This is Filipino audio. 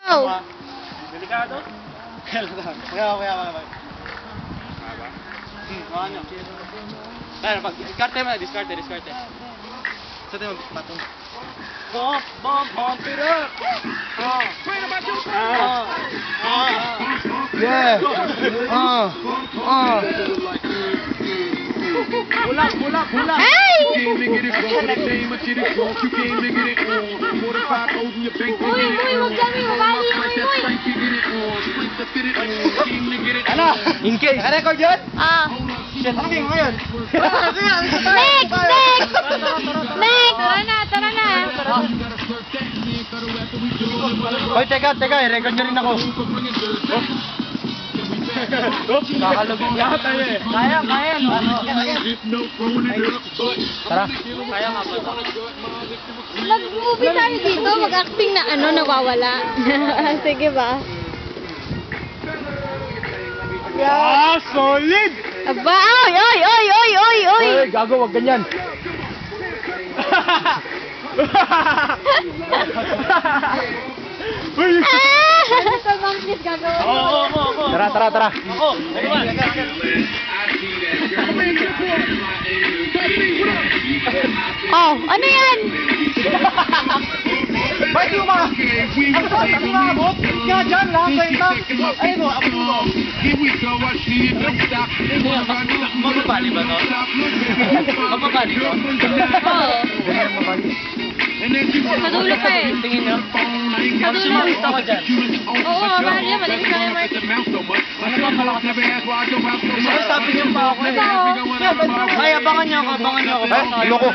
Oh. Delikado? Kaya. Ano? Kaya, diskarte mo, diskarte. Sa tayo patong. Bump it up! Yeah! Bulak! Ay! Uy, huwag kami mabali, Ano? In case. Naka-record yun? Ah. Shit, ano kayo ngayon? Next! Tara na. Hoy, teka, i-record nyo rin ako. Kakalugin niya tayo eh. Kaya, no? Tara. Kaya nga ba? Mag-movie tayo dito, mag-acting na nawawala. Sige ba? Yeah, solid! Aba, oy! Hoy, gago, wag ganyan. Uy! Oo. Tara. Ako, dalawa. Oh, ano yan? Bakit yung mga... Ang sakit ang mga abot? Kaya dyan, lahat kayo na. Ayun o, abot mo. Mababali ba to? Mababali to? Oo. Kadulo pa eh. Tingin nyo? Pag sumawit ako dyan. Oo, mamahal yan. Malinis na yung mark. Ano ba malakas na Gusto ko sabi niyo pa ako eh. Ito. Ay, abangan niyo ako. Ay, loko.